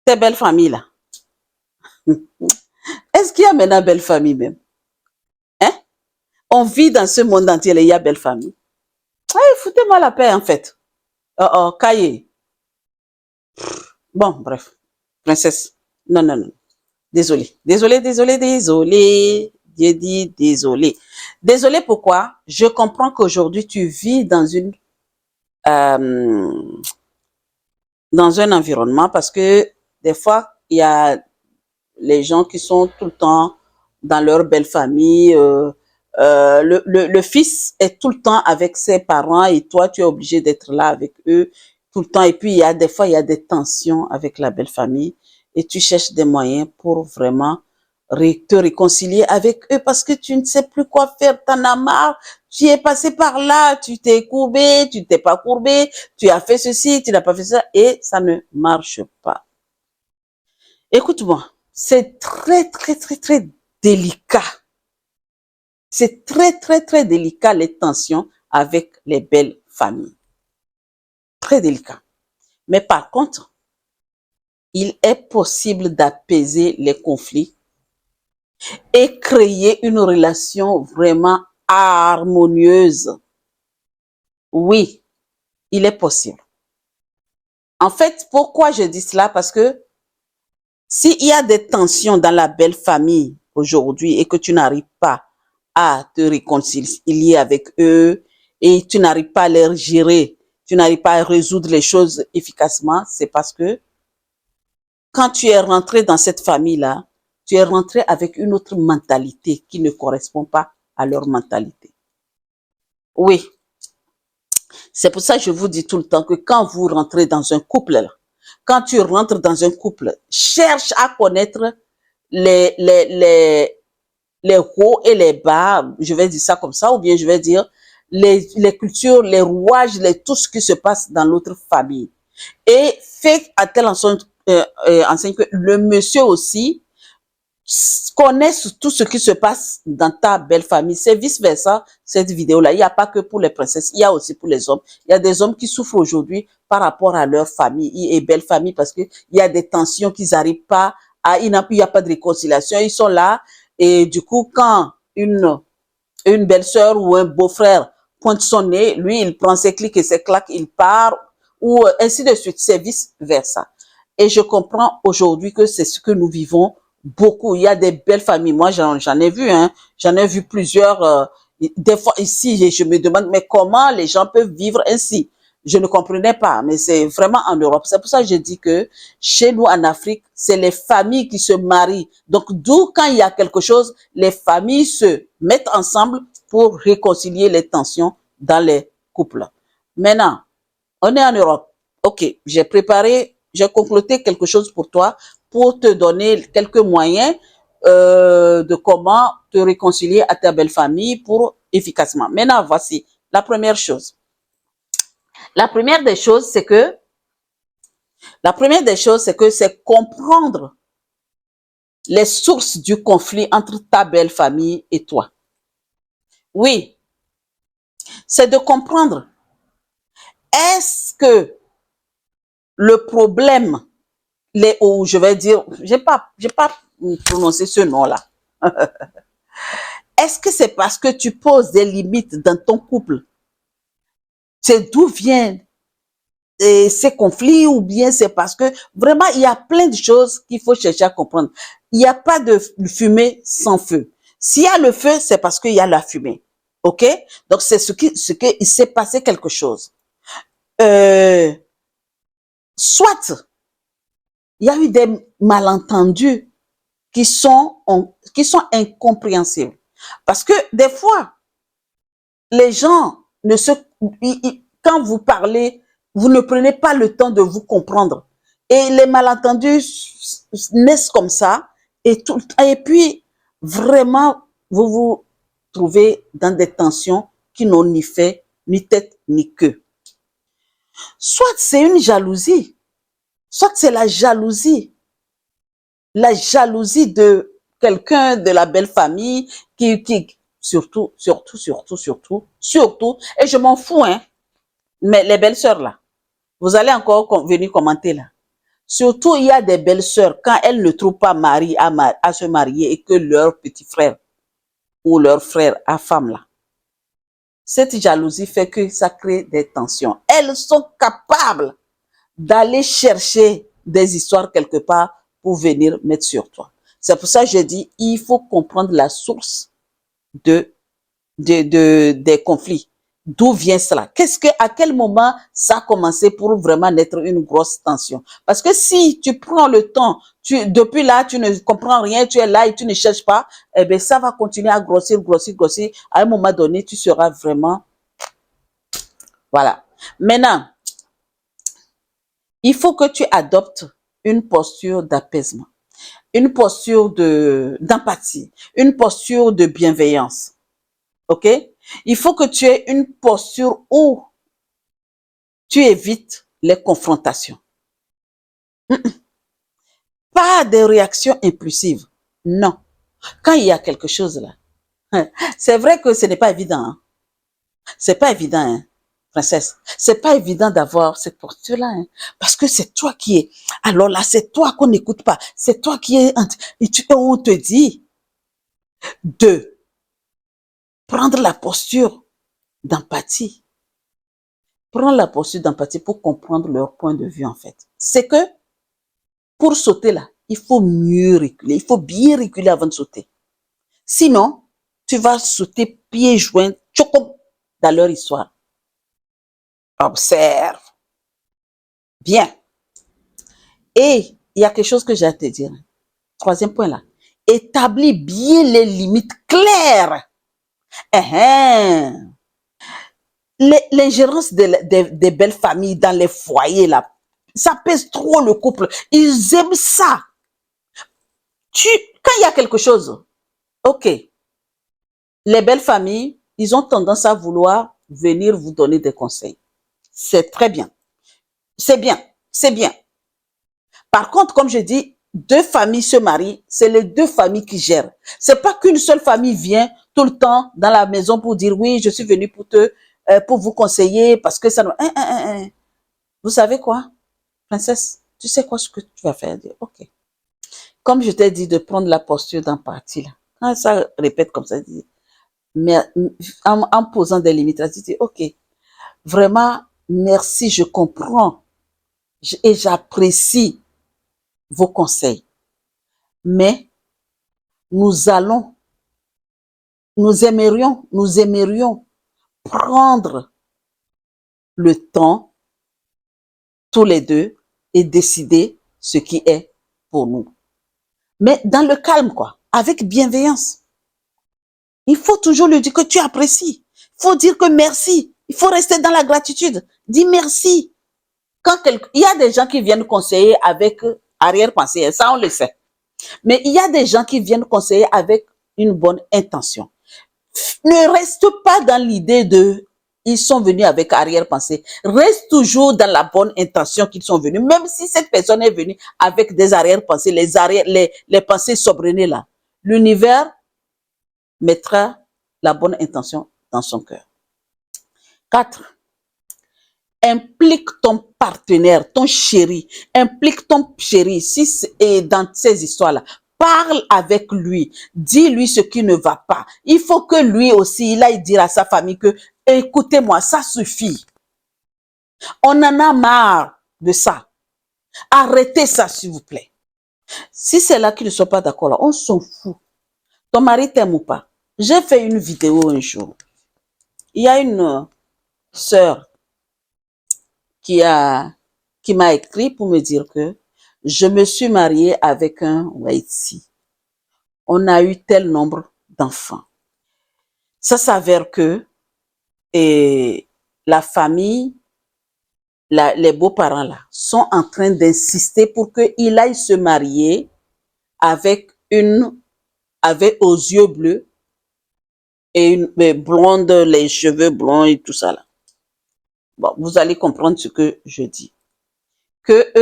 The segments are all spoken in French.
tes belles familles là. Est-ce qu'il y a maintenant belle famille même? Hein? On vit dans ce monde entier, il y a belle famille. Hey, foutez-moi la paix en fait. Oh, oh, cahier. Bon, bref. Princesse. Non, non, non. Désolé. Désolé, désolé, désolé. J'ai dit désolé. Désolé pourquoi? Je comprends qu'aujourd'hui tu vis euh, dans un environnement parce que des fois, il y a les gens qui sont tout le temps dans leur belle famille. Le fils est tout le temps avec ses parents et toi, tu es obligé d'être là avec eux tout le temps. Et puis, des fois, il y a des tensions avec la belle famille et tu cherches des moyens pour vraiment te réconcilier avec eux parce que tu ne sais plus quoi faire, t'en as marre, tu es passé par là, tu t'es courbé, tu t'es pas courbé, tu as fait ceci, tu n'as pas fait ça et ça ne marche pas. Écoute-moi, c'est très, très, très, très délicat. C'est très, très, très délicat les tensions avec les belles familles. Très délicat. Mais par contre, il est possible d'apaiser les conflits et créer une relation vraiment harmonieuse. Oui, il est possible. En fait, pourquoi je dis cela? Parce que s'il y a des tensions dans la belle famille aujourd'hui et que tu n'arrives pas à te réconcilier avec eux et tu n'arrives pas à les gérer, tu n'arrives pas à résoudre les choses efficacement, c'est parce que quand tu es rentré dans cette famille-là, tu es rentré avec une autre mentalité qui ne correspond pas à leur mentalité. Oui, c'est pour ça que je vous dis tout le temps que quand vous rentrez dans un couple, quand tu rentres dans un couple, cherche à connaître les, les, les, les hauts et les bas, je vais dire ça comme ça, ou bien je vais dire les cultures, les rouages, tout ce qui se passe dans l'autre famille. Et fait à telle enseigne que le monsieur aussi connaisse tout ce qui se passe dans ta belle famille. C'est vice-versa, cette vidéo-là. Il n'y a pas que pour les princesses, il y a aussi pour les hommes. Il y a des hommes qui souffrent aujourd'hui par rapport à leur famille et belle famille parce qu'il y a des tensions qu'ils n'arrivent pas à, il n'y a pas de réconciliation. Ils sont là et du coup, quand une belle-sœur ou un beau-frère pointe son nez, lui, il prend ses clics et ses claques, il part, ou ainsi de suite, c'est vice-versa. Et je comprends aujourd'hui que c'est ce que nous vivons beaucoup. Il y a des belles familles. Moi, j'en ai vu, hein. J'en ai vu plusieurs. Des fois ici, je me demande, mais comment les gens peuvent vivre ainsi? Je ne comprenais pas, mais c'est vraiment en Europe. C'est pour ça que je dis que chez nous en Afrique, c'est les familles qui se marient. Donc, d'où quand il y a quelque chose, les familles se mettent ensemble pour réconcilier les tensions dans les couples. Maintenant, on est en Europe. Ok, j'ai concocté quelque chose pour toi pour te donner quelques moyens de comment te réconcilier à ta belle famille pour efficacement. Maintenant, voici la première chose. La première des choses, c'est que c'est comprendre les sources du conflit entre ta belle famille et toi. Oui, c'est de comprendre. Est-ce que le problème, ou je vais dire, j'ai pas prononcé ce nom-là. Est-ce que c'est parce que tu poses des limites dans ton couple? C'est d'où viennent ces conflits ou bien c'est parce que vraiment il y a plein de choses qu'il faut chercher à comprendre. Il n'y a pas de fumée sans feu. S'il y a le feu, c'est parce qu'il y a la fumée. OK? Donc c'est il s'est passé quelque chose. Soit il y a eu des malentendus qui sont incompréhensibles. Parce que des fois, les gens quand vous parlez, vous ne prenez pas le temps de vous comprendre. Et les malentendus naissent comme ça. Et puis, vraiment, vous vous trouvez dans des tensions qui n'ont ni fait, ni tête, ni queue. Soit c'est une jalousie, soit c'est la jalousie de quelqu'un de la belle famille surtout, et je m'en fous, hein, mais les belles sœurs là, vous allez encore venir commenter là. Surtout, il y a des belles-sœurs, quand elles ne trouvent pas mari à se marier et que leur petit frère ou leur frère a femme là, cette jalousie fait que ça crée des tensions. Elles sont capables d'aller chercher des histoires quelque part pour venir mettre sur toi. C'est pour ça que je dis, il faut comprendre la source des conflits. D'où vient cela? À quel moment ça a commencé pour vraiment naître une grosse tension? Parce que si tu prends le temps, depuis là, tu ne comprends rien, tu es là et tu ne cherches pas, eh bien, ça va continuer à grossir, grossir, grossir. À un moment donné, tu seras vraiment, voilà. Maintenant, il faut que tu adoptes une posture d'apaisement, une posture d'empathie, une posture de bienveillance. OK? Il faut que tu aies une posture où tu évites les confrontations. Pas des réactions impulsives. Non. Quand il y a quelque chose là, c'est vrai que ce n'est pas évident. Hein. C'est pas évident, hein, princesse. C'est pas évident d'avoir cette posture-là. Hein, parce que c'est toi qui es. Alors là, c'est toi qu'on n'écoute pas. C'est toi qui es. Et on te dit de prendre la posture d'empathie. Prends la posture d'empathie pour comprendre leur point de vue, en fait. C'est que, pour sauter là, il faut mieux reculer. Il faut bien reculer avant de sauter. Sinon, tu vas sauter pieds joints, tchokom, dans leur histoire. Observe. Bien. Et il y a quelque chose que j'ai à te dire. Troisième point là. Établis bien les limites claires. L'ingérence des belles familles dans les foyers là, ça pèse trop le couple. Ils aiment ça. Quand il y a quelque chose, ok, les belles familles, ils ont tendance à vouloir venir vous donner des conseils. C'est très bien. C'est bien. C'est bien. Par contre, comme je dis, deux familles se marient, c'est les deux familles qui gèrent. C'est pas qu'une seule famille vient tout le temps dans la maison pour dire oui, je suis venu pour vous conseiller parce que ça. Vous savez quoi, princesse, tu sais quoi ce que tu vas faire? Ok. Comme je t'ai dit de prendre la posture d'empathie là. Quand ça répète comme ça, mais en posant des limites, tu dis ok, vraiment merci, je comprends et j'apprécie vos conseils. Mais nous aimerions prendre le temps tous les deux et décider ce qui est pour nous. Mais dans le calme, quoi, avec bienveillance. Il faut toujours lui dire que tu apprécies. Il faut dire que merci. Il faut rester dans la gratitude. Dis merci. Il y a des gens qui viennent conseiller avec arrière-pensée, ça on le sait. Mais il y a des gens qui viennent conseiller avec une bonne intention. Ne reste pas dans l'idée ils sont venus avec arrière-pensée. Reste toujours dans la bonne intention qu'ils sont venus. Même si cette personne est venue avec des arrière-pensées, les pensées saugrenées là, l'univers mettra la bonne intention dans son cœur. 4. Implique ton partenaire, ton chéri. Implique ton chéri dans ces histoires-là. Parle avec lui. Dis-lui ce qui ne va pas. Il faut que lui aussi, il aille dire à sa famille que, écoutez-moi, ça suffit. On en a marre de ça. Arrêtez ça, s'il vous plaît. Si c'est là qu'ils ne sont pas d'accord, là, on s'en fout. Ton mari t'aime ou pas? J'ai fait une vidéo un jour. Il y a une sœur qui m'a écrit pour me dire que je me suis mariée avec un Waïti. On a eu tel nombre d'enfants. Ça s'avère que la famille, les beaux-parents là, sont en train d'insister pour qu'il aille se marier avec aux yeux bleus et une blonde, les cheveux blonds et tout ça là. Bon, vous allez comprendre ce que je dis. Que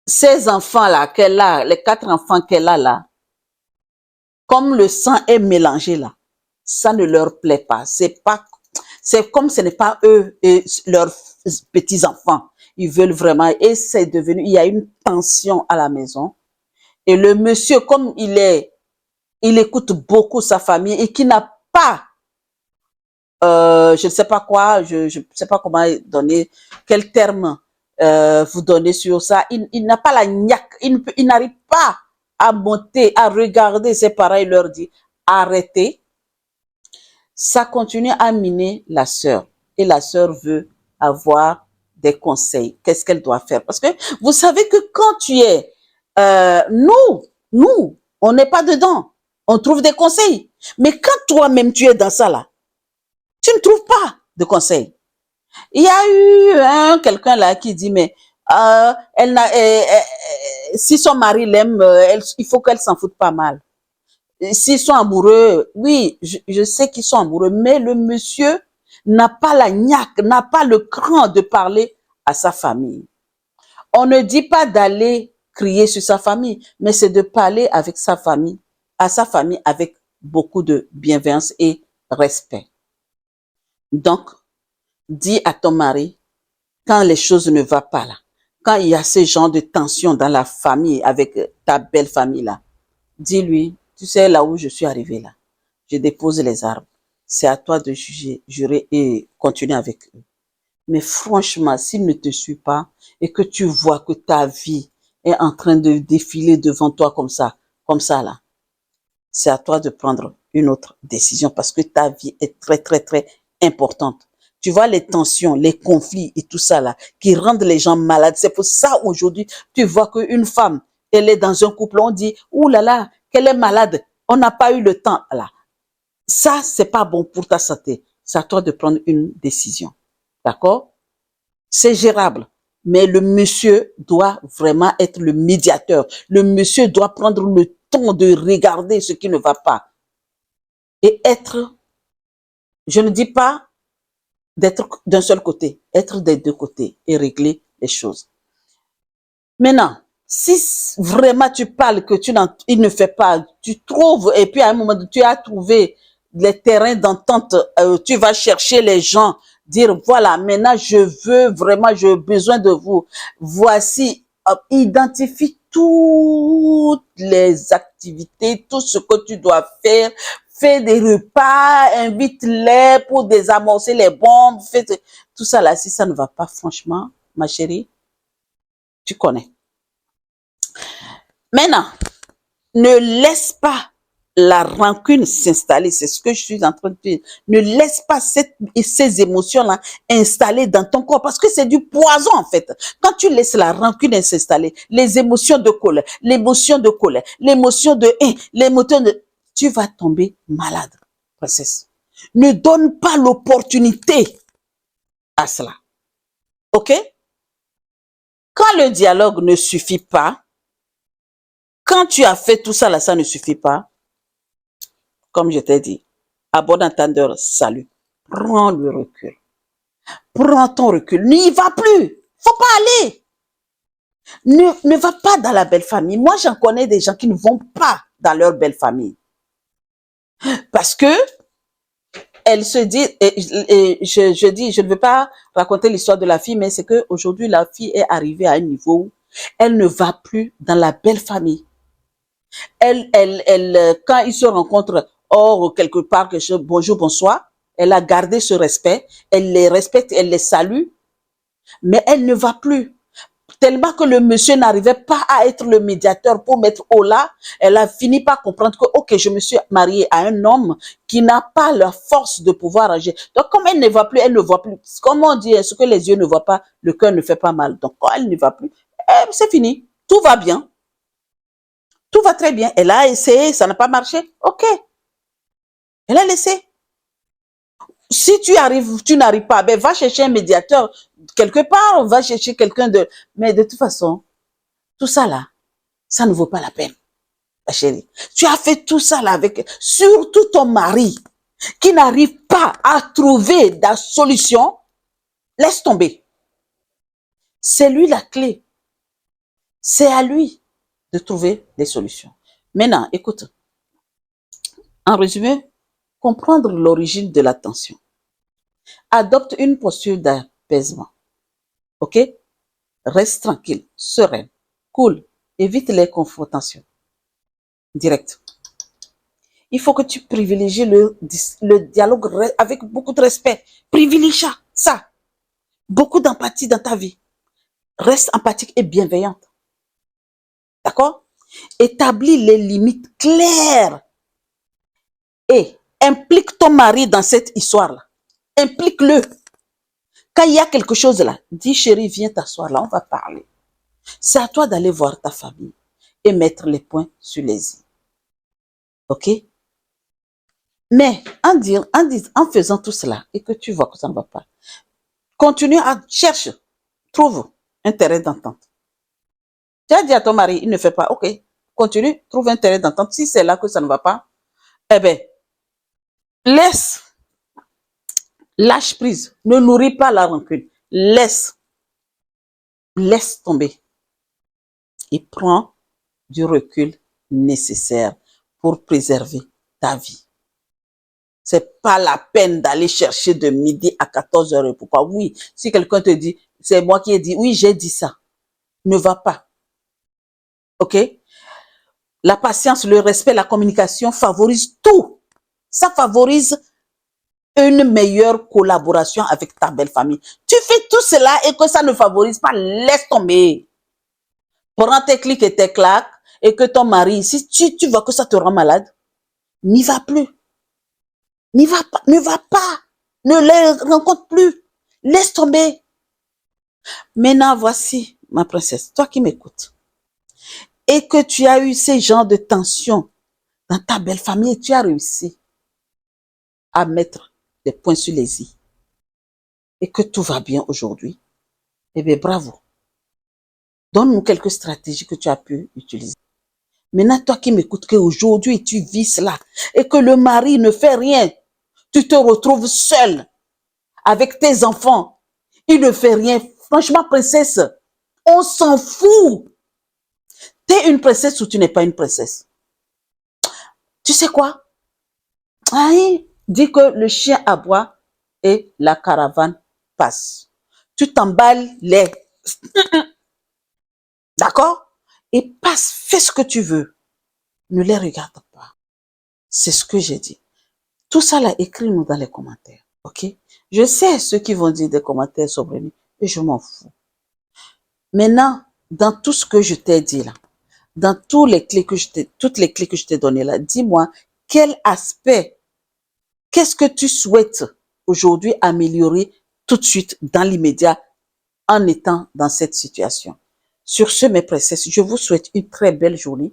ces enfants-là qu'elle a, les 4 enfants qu'elle a là, comme le sang est mélangé là, ça ne leur plaît pas. C'est comme ce n'est pas eux et leurs petits-enfants. ils veulent vraiment, et c'est devenu, il y a une tension à la maison. Et le monsieur, comme il écoute beaucoup sa famille et qui n'a pas, je ne sais pas quoi, je ne sais pas comment donner, quel terme vous donnez sur ça. Il n'a pas la niaque, il n'arrive pas à monter, à regarder ses parents et leur dire arrêtez. Ça continue à miner la sœur. Et la sœur veut avoir des conseils. Qu'est-ce qu'elle doit faire? Parce que vous savez que quand tu es, nous, on n'est pas dedans. On trouve des conseils. Mais quand toi-même tu es dans ça là, tu ne trouves pas de conseils. Il y a eu quelqu'un là qui dit, mais si son mari l'aime, il faut qu'elle s'en foute pas mal. S'ils sont amoureux, oui, je sais qu'ils sont amoureux, mais le monsieur n'a pas la niaque, n'a pas le cran de parler à sa famille. On ne dit pas d'aller crier sur sa famille, mais c'est de parler avec sa famille, à sa famille avec beaucoup de bienveillance et respect. Donc, dis à ton mari, quand les choses ne vont pas là, quand il y a ce genre de tension dans la famille, avec ta belle famille là, dis-lui, tu sais là où je suis arrivé là, je dépose les armes. C'est à toi de juger, jurer et continuer avec eux. Mais franchement, s'il ne te suit pas et que tu vois que ta vie est en train de défiler devant toi comme ça là, c'est à toi de prendre une autre décision parce que ta vie est très, très, très importante. Tu vois les tensions, les conflits et tout ça là, qui rendent les gens malades. C'est pour ça aujourd'hui, tu vois qu'une femme, elle est dans un couple, on dit, ouh là là, qu'elle est malade. On n'a pas eu le temps là. Ça, c'est pas bon pour ta santé. C'est à toi de prendre une décision. D'accord? C'est gérable. Mais le monsieur doit vraiment être le médiateur. Le monsieur doit prendre le temps de regarder ce qui ne va pas. Et être, je ne dis pas d'être d'un seul côté, être des deux côtés et régler les choses. Maintenant, si vraiment tu parles que il ne fait pas, tu trouves, et puis à un moment donné, tu as trouvé les terrains d'entente, tu vas chercher les gens, dire voilà, maintenant je veux vraiment, j'ai besoin de vous. Voici, identifie toutes les activités, tout ce que tu dois faire. Fais des repas, invite-les pour désamorcer les bombes, fais tout ça là. Si ça ne va pas, franchement, ma chérie, tu connais. Maintenant, ne laisse pas la rancune s'installer. C'est ce que je suis en train de dire. Ne laisse pas ces émotions-là installer dans ton corps parce que c'est du poison en fait. Quand tu laisses la rancune s'installer, les émotions de colère, l'émotion de colère, l'émotion de haine, l'émotion de... Tu vas tomber malade, princesse. Ne donne pas l'opportunité à cela. OK? Quand le dialogue ne suffit pas, quand tu as fait tout ça là, ça ne suffit pas, comme je t'ai dit, à bon entendeur, salut. Prends le recul. Prends ton recul. N'y va plus. Faut pas aller. Ne va pas dans la belle famille. Moi, j'en connais des gens qui ne vont pas dans leur belle famille. Parce que elle se dit, et je dis, je ne veux pas raconter l'histoire de la fille, mais c'est qu'aujourd'hui, la fille est arrivée à un niveau où elle ne va plus dans la belle famille. Quand ils se rencontrent hors quelque part, bonjour, bonsoir, elle a gardé ce respect, elle les respecte, elle les salue, mais elle ne va plus. Tellement que le monsieur n'arrivait pas à être le médiateur pour mettre au là, elle a fini par comprendre que, ok, je me suis mariée à un homme qui n'a pas la force de pouvoir agir. Donc, comme elle ne va plus, elle ne voit plus. Comme on dit, ce que les yeux ne voient pas, le cœur ne fait pas mal. Donc, quand elle ne va plus, c'est fini. Tout va bien. Tout va très bien. Elle a essayé, ça n'a pas marché. Ok. Elle a laissé. Si tu n'arrives pas, ben va chercher un médiateur quelque part, va chercher quelqu'un de... Mais de toute façon, tout ça là, ça ne vaut pas la peine, ma chérie. Tu as fait tout ça là avec... Surtout ton mari, qui n'arrive pas à trouver la solution, laisse tomber. C'est lui la clé. C'est à lui de trouver des solutions. Maintenant, écoute, en résumé, comprendre l'origine de la tension. Adopte une posture d'apaisement. OK? Reste tranquille, sereine, cool. Évite les confrontations directes. Il faut que tu privilégies le dialogue avec beaucoup de respect. Privilégie ça. Beaucoup d'empathie dans ta vie. Reste empathique et bienveillante. D'accord? Établis les limites claires. Et implique ton mari dans cette histoire-là. Implique-le. Quand il y a quelque chose là, dis chérie, viens t'asseoir là, on va parler. C'est à toi d'aller voir ta famille et mettre les points sur les i. Ok? Mais en faisant tout cela et que tu vois que ça ne va pas, continue à chercher, trouve un terrain d'entente. Tu as dit à ton mari, il ne fait pas, ok, continue, trouve un terrain d'entente. Si c'est là que ça ne va pas, eh bien, lâche prise, ne nourris pas la rancune, laisse tomber et prends du recul nécessaire pour préserver ta vie. C'est pas la peine d'aller chercher de midi à 14 heures. Pourquoi? Oui, si quelqu'un te dit, c'est moi qui ai dit, oui, j'ai dit ça, ne va pas. Ok? La patience, le respect, la communication favorisent tout. Ça favorise une meilleure collaboration avec ta belle famille. Tu fais tout cela et que ça ne favorise pas, laisse tomber. Prends tes clics et tes claques et que ton mari, si tu vois que ça te rend malade, n'y va plus. N'y va pas, ne va pas. Ne les rencontre plus. Laisse tomber. Maintenant, voici, ma princesse, toi qui m'écoutes, et que tu as eu ces genres de tensions dans ta belle famille, et tu as réussi à mettre des points sur les i, et que tout va bien aujourd'hui, eh bien, bravo. Donne-nous quelques stratégies que tu as pu utiliser. Maintenant, toi qui m'écoutes, qu'aujourd'hui tu vis cela, et que le mari ne fait rien, tu te retrouves seule avec tes enfants, il ne fait rien. Franchement, princesse, on s'en fout. Tu es une princesse ou tu n'es pas une princesse? Tu sais quoi? Dis que le chien aboie et la caravane passe. Tu t'emballes les... D'accord? Et passe, fais ce que tu veux. Ne les regarde pas. C'est ce que j'ai dit. Tout ça là, écris-nous dans les commentaires. Ok? Je sais ceux qui vont dire des commentaires sobre lui et je m'en fous. Maintenant, dans tout ce que je t'ai dit là, dans toutes les clés que je t'ai données là, dis-moi quel aspect, qu'est-ce que tu souhaites aujourd'hui améliorer tout de suite dans l'immédiat en étant dans cette situation. Sur ce, mes princesses, je vous souhaite une très belle journée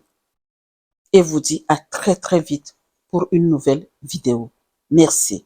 et vous dis à très très vite pour une nouvelle vidéo. Merci.